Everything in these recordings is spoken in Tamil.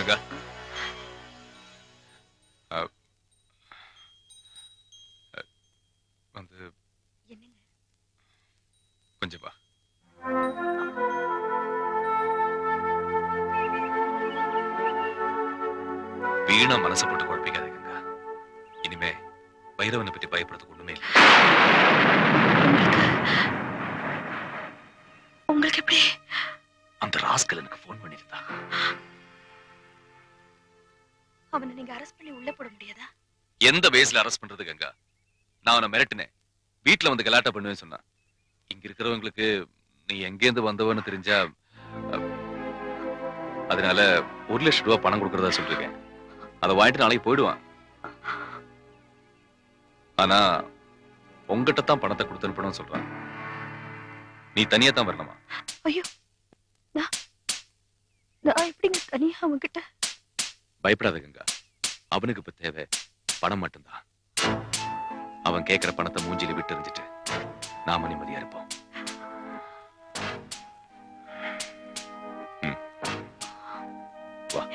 கங்கா வந்து கொஞ்சம் வா. வீணா மனசை போட்டு குழப்பிக்காதே கங்கா. இனிமே பைரவனை பத்தி பயப்படுறதுக்கு ஒண்ணுமே இல்லை. உங்களுக்கு எப்படி? அந்த ராஸ்கல் எனக்கு போன் பண்ணிருந்தா. அவனை நீங்க அரெஸ்ட் பண்ணி உள்ள போட முடியாதா? எந்த வயசுல அரெஸ்ட் பண்றது கங்கா? நான் அவனை மிரட்டினேன். வீட்டுல வந்து கலாட்டா பண்ணுவேன்னு சொன்னான். இங்க இருக்கிறவங்களுக்கு நீ எங்கேருந்து வந்தவன்னு தெரிஞ்சா, அதனால 1 லட்சம் ரூபாய் பணம் கொடுக்கறதா சொல்லிருக்கேன். அதை வாங்கிட்டு நாளைக்கு போயிடுவான். ஆனா உங்ககிட்ட தான் பணத்தை கொடுத்து அனுப்பணும்னு சொல்றான். நீ தனியா தான் வரணுமா? ஐயோ, நான் எப்படிங்க தனியா அவன்கிட்ட? பயப்படாத கங்கா. அவனுக்கு இப்ப தேவை பணம் மட்டும்தான். அவன் கேட்கிற பணத்தை மூஞ்சில விட்டு எறிஞ்சிட்டு நாம நிம்மதியா இருப்போம். வா.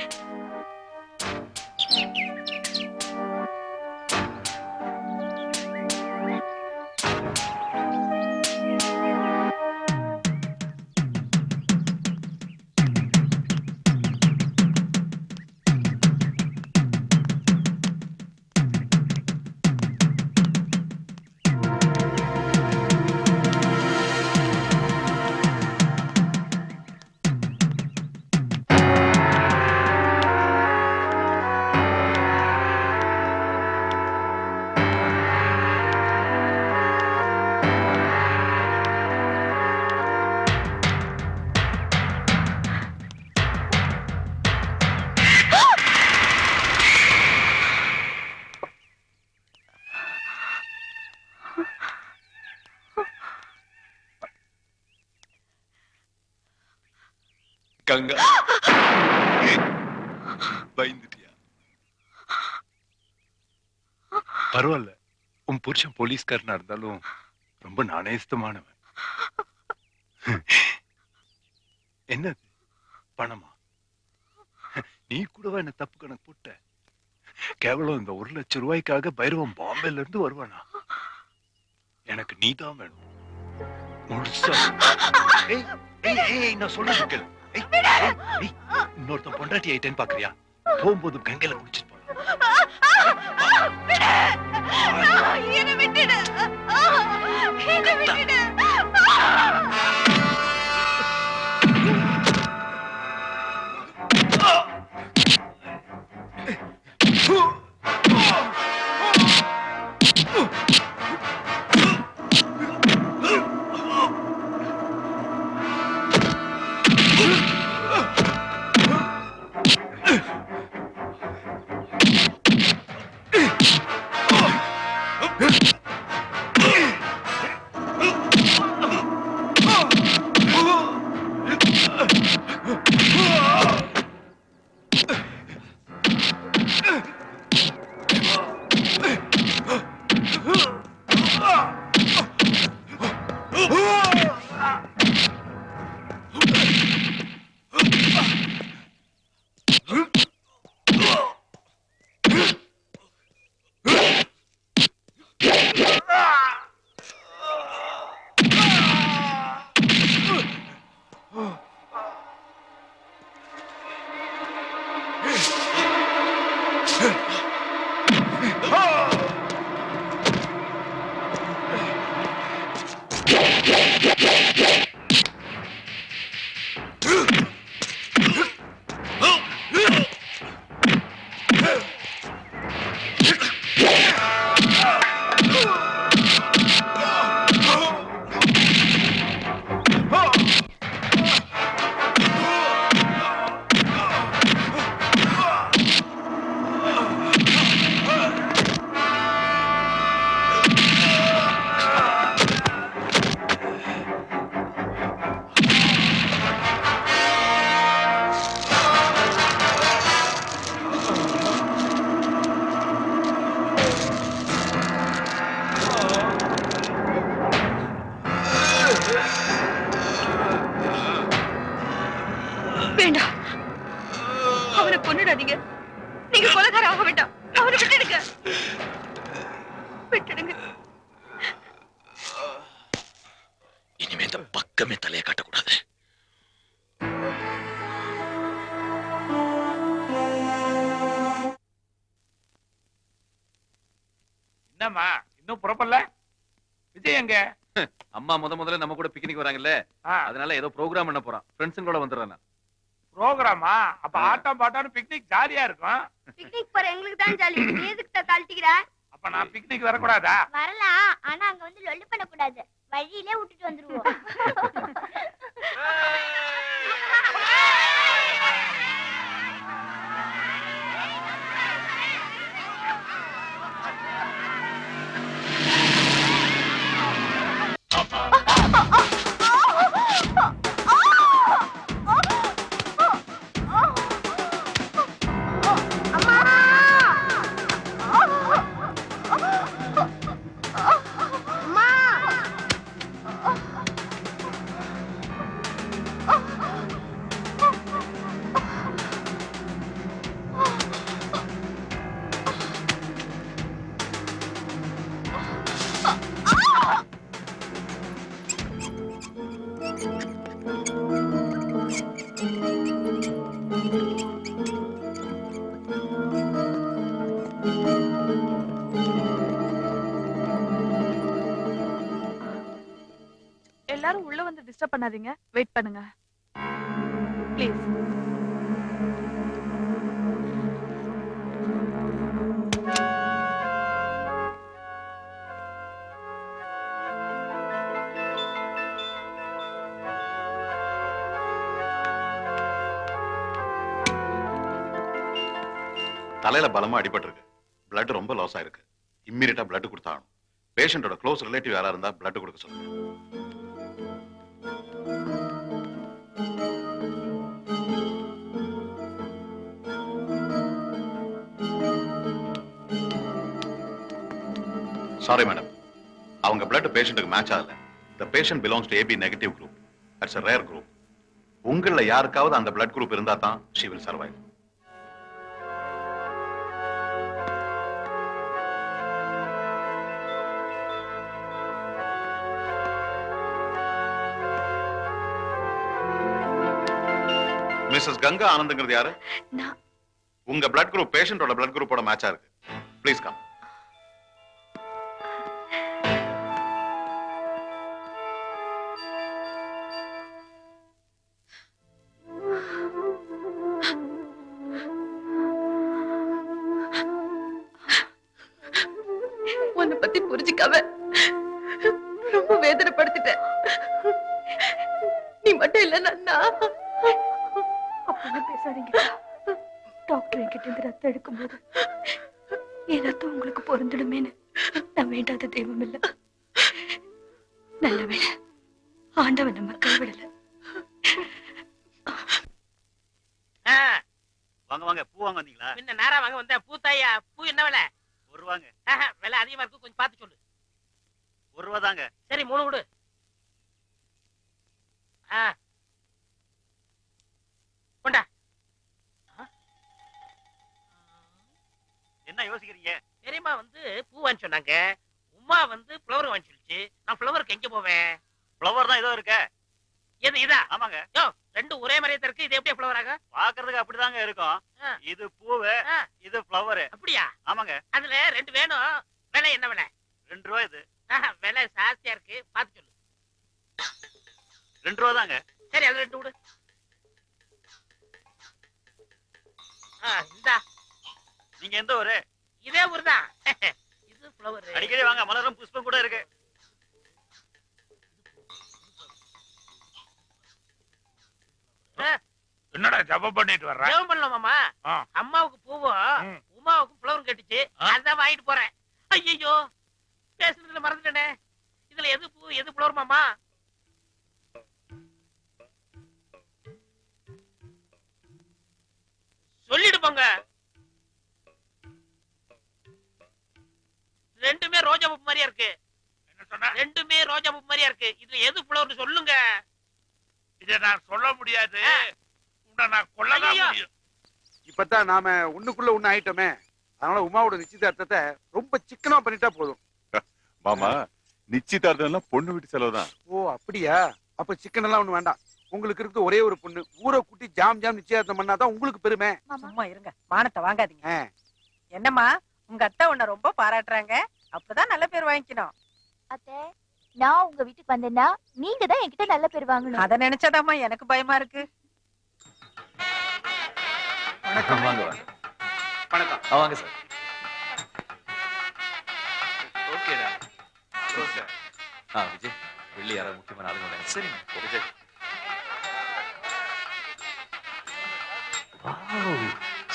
கங்கா, பயந்துட்டியா? பரவாயில்ல. உன் புருஷன் போலீஸ்காரனா இருந்தாலும் ரொம்ப நாணயஸ்தமானவன். என்னது பணமா? நீ கூடவா என்ன தப்பு கணக்கு போட்ட? கேவலம் இந்த 1 லட்சம் ரூபாய்க்காக பைரவன் பாம்பேல இருந்து வருவானா? எனக்கு நீதான் வேணும் முழுசா. நான் சொல்றது கேளு. இன்னொருத்தன் பொண்டாட்டி ஆயிட்டேன்னு பாக்குறியா? போகும்போது கங்கையில குடிச்சிட்டு கொன்னுடாதீங்க. நீங்க கொலைகார ஆக வேண்டாம். அவரை விட்டுடுங்க. விட்டுடுங்க. இனிமே இந்த பக்கமே தலையை காட்டக்கூடாது. என்னம்மா இன்னும் புறப்படல? விஜய் எங்க? அம்மா முதல்ல நம்ம கூட பிக்னிக் வராங்கல்ல, அதனால ஏதோ ப்ரோக்ராம் பண்ண போறான். ஃப்ரெண்ட்ஸுங்களோட வந்துடுறேன். ப்ரோகிராமா? அப்ப ஆட்டம் பாட்டம் பிக்னிக் ஜாலியா இருக்கும். பிக்னிக் போற எங்களுக்கு தான் ஜாலி. நீ எதுக்கு தள்ளிட்டிக்கிற? அப்ப நான் பிக்னிக் வரக்கூடாதா? வரலாம், ஆனா அங்க வந்து லொல்லு பண்ண கூடாது. வழியிலே விட்டுட்டு வந்துருவோம். எல்லாரும் உள்ள வந்து டிஸ்டர்ப் பண்ணாதீங்க. வெயிட் பண்ணுங்க ப்ளீஸ். தலையில பலமா அடிபட்டிருக்கு. பிளட் ரொம்ப லாஸ் ஆயிருக்கு. இம்மீடியட்டா பிளட் கொடுத்தாகணும். பேஷண்டோட க்ளோஸ் ரிலேட்டிவ் யாரா இருந்தா பிளட் கொடுக்க சொல்லுங்க. சாரி மேடம், அவங்க பிளட் பேஷண்ட்டுக்கு மேட்ச் ஆகல. The patient belongs to AB negative group. That's a rare group. உங்கள யாருக்காவது அந்த பிளட் குரூப் இருந்தா தான் she will survive. Mrs Ganga ஆனந்த்ங்கிறது யாரு? நான் உங்க பிளட் குரூப் பேஷண்டோட பிளட் குரூப்போட மேட்சா இருக்கு. Please come. உன்னை பத்தி புரிஞ்சுக்காம ரொம்ப வேதனைப்படுத்திட்டேன். நீ மட்டும் இல்ல நன்னா. அப்பெல்லாம் பேசாதீங்க. டாக்டர் என்கிட்ட இருந்து ரத்தம் எடுக்கும்போது என் ரத்தம் உங்களுக்கு பொருந்திடுமேன்னு நான் வேண்டாத தெய்வம் இல்ல. நல்ல வேளை ஆண்டவன் நம்ம கைவிடல. வாங்க வாங்க, பூ வாங்க வந்தீங்களா? முன்ன நேரா வாங்க வந்த பூத்தாயா. பூ என்ன விலை? ₹1. விலை அதிகமா இருக்கு, கொஞ்சம் பார்த்து சொல்லு. ₹1 தாங்க. சரி 3 கொடு. கொண்டா. என்ன யோசிக்கிறீங்க? பெரியம்மா வந்து பூ வாங்கி சொன்னாங்க, உமா வந்து ஃப்ளவர் வாங்கி சொல்லிச்சு. நான் ஃப்ளவருக்கு எங்க போவேன்? ஃப்ளவர் தான் ஏதோ இருக்க. எது இதா? ஆமாங்க. யோ, ரெண்டும் ஒரே மாதிரியே தான் இருக்கு. இது எப்படி ஃப்ளவர் ஆக? பாக்குறதுக்கு அப்படிதாங்க இருக்கும். இது பூவு, இது ஃப்ளவர். அப்படியா? ஆமாங்க. அதுல 2 வேணும். விலை என்ன விலை? ₹2 இது. விலை ஜாஸ்தியா இருக்கு, பார்த்து சொல்லு. ₹2 தாங்க. சரி, அது 2 கொடு. இந்தா. நீங்க எந்த ஊரு? இதே ஊர் தான். இது ஃப்ளவர். அடிக்கடி வாங்க, மலரும் புஷ்பம் கூட இருக்கு. என்னடா ஜபம் பண்ணிட்டு வர்ற? ஜெபம் பண்ணலாம் மாமா. அம்மாவுக்கு பூவும் உமாவுக்கும் ஃப்ளவரும் கட்டிச்சு, அதான் வாங்கிட்டு போறேன். ஐயோ, பேசுறதுல மறந்துட்டேனே. இதுல எது பூ எது ஃப்ளவர் மாமா? சொல்லிடு போங்க. ரெண்டுமே ரோஜா பூ மாதிரியா இருக்கு. என்ன சொன்ன? ரெண்டுமே ரோஜா பூ மாதிரியா இருக்கு. இதுல எது ஃப்ளவர்னு சொல்லுங்க. இத நான் சொல்ல முடியாது. உன்னை நான் கொல்லதான் ஐயோ. முடியும். இப்பதான் நாம ஒண்ணுக்குள்ள ஒண்ணு ஆயிட்டோமே, அதனால உமாவோட நிச்சயதார்த்தத்தை ரொம்ப சிக்கனமா பண்ணிட்டா போதும். மாமா நிச்சயதார்த்தம் பொண்ணு வீட்டு செலவுதான். ஓ அப்படியா? அப்ப சிக்கன் எல்லாம் ஒண்ணு வேண்டாம். உங்களுக்கு இருக்கு ஒரே ஒரு பொண்ணு, ஊரை கூட்டி ஜாம் ஜாம் நிச்சயதார்த்தம் பண்ணாதான் உங்களுக்கு பெருமை. சும்மா இருங்க, மானத்தை வாங்காதீங்க. ஆ. என்னம்மா, உங்க அத்தை உன்னை ரொம்ப பாராட்டுறாங்க, அப்பதான் நல்ல பேர் வாங்கிக்கணும். அத்தை, நான் உங்க வீட்டுக்கு வந்தேன்னா நீங்க தான் என்கிட்ட நல்ல பேர் வாங்கணும். அத நினைச்சாதாம்மா எனக்கு பயமா இருக்கு. வணக்கம். வாங்க வாங்க. வணக்கம். வாங்க சார். ஓகேடா. விஜய், வெள்ளி யாராவது முக்கியமான ஆளுங்க. சரி விஜய்.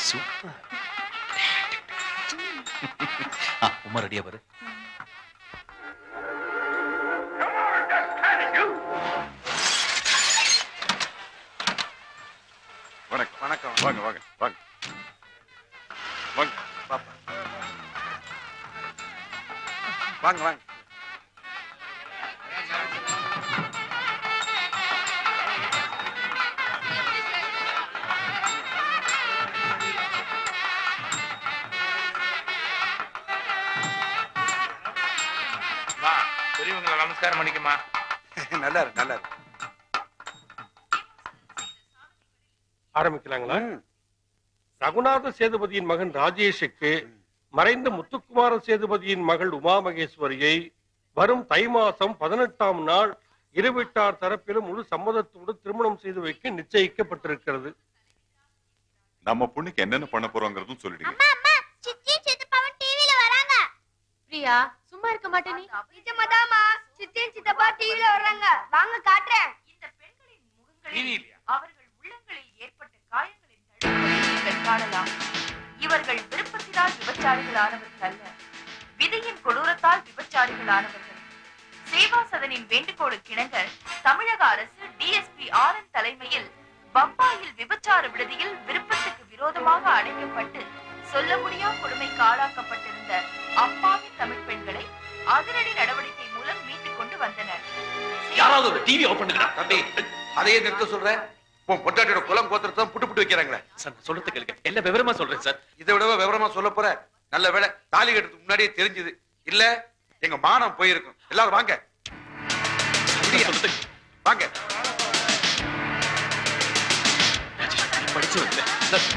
சூப்பர். உமா ரெடியா பாரு. வணக்கம். வணக்கம். வாங்க வாங்க வாங்க வாங்க. பாப்பா. வாங்க வாங்க. பெரியவங்களை நமஸ்காரம் பண்ணிக்கமா. நல்லா இருக்கு, நல்லா இருக்கு. ஆரம்பிக்கலாங்களா? ரகுநாத சேதுபதியின் மகன் ராஜேஷுக்கு மறைந்த முத்துக்குமார சேதுபதியின் மகள் உமா மகேஸ்வரியை வரும் தை மாசம் 18ஆம் நாள் இரு வீட்டார் தரப்பிலும் முழு சம்மதத்தோடு திருமணம் செய்து வைக்க நிச்சயிக்கப்பட்டிருக்கிறது. நம்ம பொண்ணுக்கு என்னென்ன பண்ண போறோங்கிறதும் சொல்லிடுங்க. அம்மா அம்மா, சித்தி சித்தப்பாவும் டிவில வராங்க. பிரியா, சும்மா இருக்க மாட்டே நீ. நிஜமாதாமா, சித்தி சித்தப்பா டிவில வர்றாங்க. வாங்க காட்டுறேன். இந்த பெண்களின் முகங்களில் அவர்கள் உள்ளங்களில் ஏற்பட்ட காயங்களின் தழும்புகளை நீங்கள் காணலாம். இவர்கள் விருப்பத்தினால் விபச்சாரிகளானவர்கள் அல்ல, விதியின் கொடூரத்தால் விபச்சாரிகளானவர்கள். சேவாசதனின் வேண்டுகோளுக்கு இணங்க தமிழக அரசு டிஎஸ்பி ஆனந்த் தலைமையில் பம்பாயில் விபச்சார விடுதியில் விருப்பத்துக்கு விரோதமாக அடைக்கப்பட்டு சொல்ல முடியா கொடுமைக்கு ஆளாக்கப்பட்டிருந்த அப்பாவி தமிழ் பெண்களை அதிரடி நடவடிக்கை மூலம் மீட்டுக் கொண்டு வந்தனர். யாராவது ஒரு டிவி ஆஃப் பண்ணுங்கடா. தம்பி, அதையே நிறுத்த சொல்றேன். உன் பொட்டாட்டியோட குலம் கோத்திரத்தை புட்டு புட்டு வைக்கிறாங்களே. சார், நான் சொல்றது கேளுங்க. எல்லா விவரமா சொல்றேன் சார். இதை விட விவரமா சொல்ல போற? நல்ல வேளை தாலி கட்டுறதுக்கு முன்னாடியே தெரிஞ்சது. இல்ல எங்க மானம் போயிருக்கும். எல்லாரும் வாங்க. வாங்க. படிச்சு வரல சார்.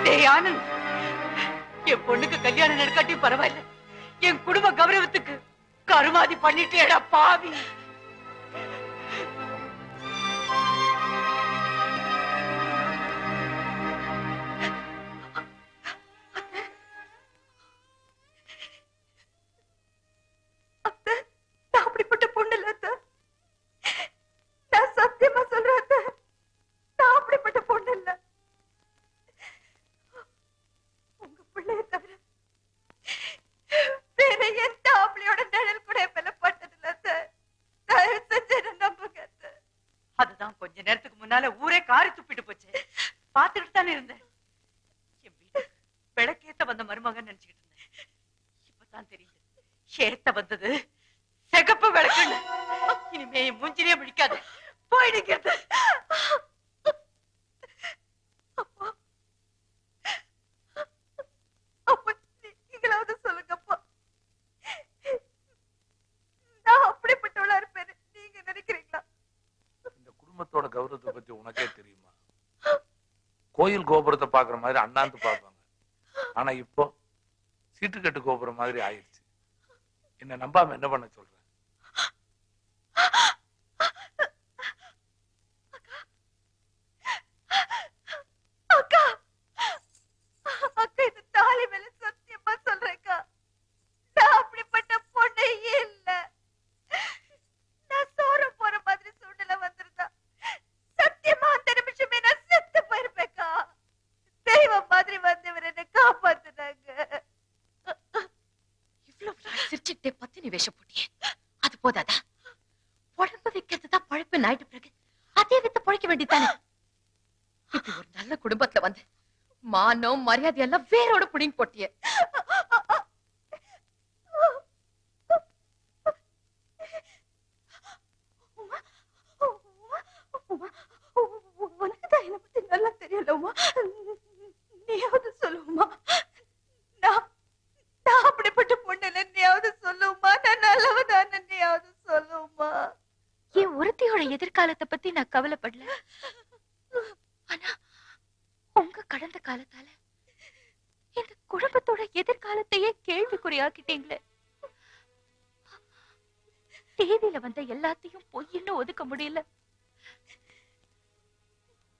டேய் ஆனந்த், என் பொண்ணுக்கு கல்யாணம் நடக்காட்டியும் பரவாயில்ல, என் குடும்ப கௌரவத்துக்கு கருமாதி பண்ணிட்டேடா பாவி. நான் அப்படிப்பட்ட பொண்ணு இல்ல அத்தை. நான் சத்தியமா சொல்றேன் அத்தை, நான் அப்படிப்பட்ட பொண்ணு இல்ல. உங்க பிள்ளைய தவிர வேற எந்த ஆம்பளையோட நிழல் கூட என் மேல பட்டதில்ல அத்தை. தயவு செஞ்சு என்ன நம்புங்க அத்தை. அதுதான் கொஞ்ச நேரத்துக்கு முன்னால ஊரே காரி துப்பிட்டு போச்சு. பாத்துக்கிட்டு தானே இருந்தேன். என் வீட்டுக்கு விளக்கேத்த வந்த மருமகன் நினைச்சுக்கிட்டு இருந்தேன். இப்பதான் தெரியுது, ஏத்த வந்தது சிகப்பு விளக்குன்னு. இனிமே என் மூஞ்சிலே பிடிக்காது, போயிடுங்கிறது. நீங்களாவது சொல்லுங்கப்பா, நான் அப்படிப்பட்டவளா இருப்பேன்னு நீங்க நினைக்கிறீங்களா? இந்த குடும்பத்தோட கௌரவத்தை பத்தி உனக்கே தெரியுமா? கோயில் கோபுரத்தை பாக்குற மாதிரி அண்ணாந்து பார்ப்பாங்க. ஆனா இப்போ சீட்டுக்கட்டு கோபுரம் மாதிரி ஆயிடுச்சு. என்ன நம்பாம என்ன பண்ண சொல்ற? அக்கா, அக்கா, இந்த தாலி மேல சத்தியமா சொல்றேன்க்கா, நான் அப்படிப்பட்ட பொண்ணே இல்ல. நான் சோற போற மாதிரி சூழ்நிலை வந்திருந்தா சத்தியமா அந்த நிமிஷமே நான் செத்து போயிருப்பேக்கா. தெய்வம் மாதிரி வந்தவர் என்ன காப்பாத்துனாங்க. போதாதா? உடம்பு வைக்கிறதுதான் பழப்பு ஆயிட்ட பிறகு அதே வித்து பழைக்க வேண்டியதானே? இப்படி ஒரு நல்ல குடும்பத்துல வந்து மானம் மரியாதை எல்லாம் வேரோட புடிங்க போட்டிய. உனக்குதான் என்னை பத்தி நல்லா தெரியல உமா. நீயாவது சொல்லுமா? நான் அப்படிப்பட்ட பொண்ணு இல்ல. நீயாவது சொல்லுமா? நான் நல்லவதான். நீயாவது சொல்லுமா? என் ஒருத்தியோட எதிர்காலத்தை பத்தி நான் கவலைப்படல. ஆனா உங்க கடந்த காலத்தால இந்த குடும்பத்தோட எதிர்காலத்தையே கேள்விக்குறியாக்கிட்டீங்களே. டிவியில வந்த எல்லாத்தையும் பொய்ன்னு ஒதுக்க முடியல.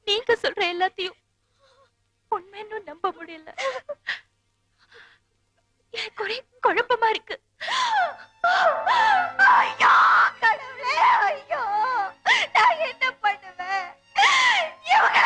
நீங்க சொல்ற எல்லாத்தையும் உண்மைன்னு நம்ப முடியல. எனக்கு ஒரே குழப்பமா இருக்கு. ஐயோ கடவுளே, ஐயோ நான் என்ன பண்ணுவேன்? இவங்க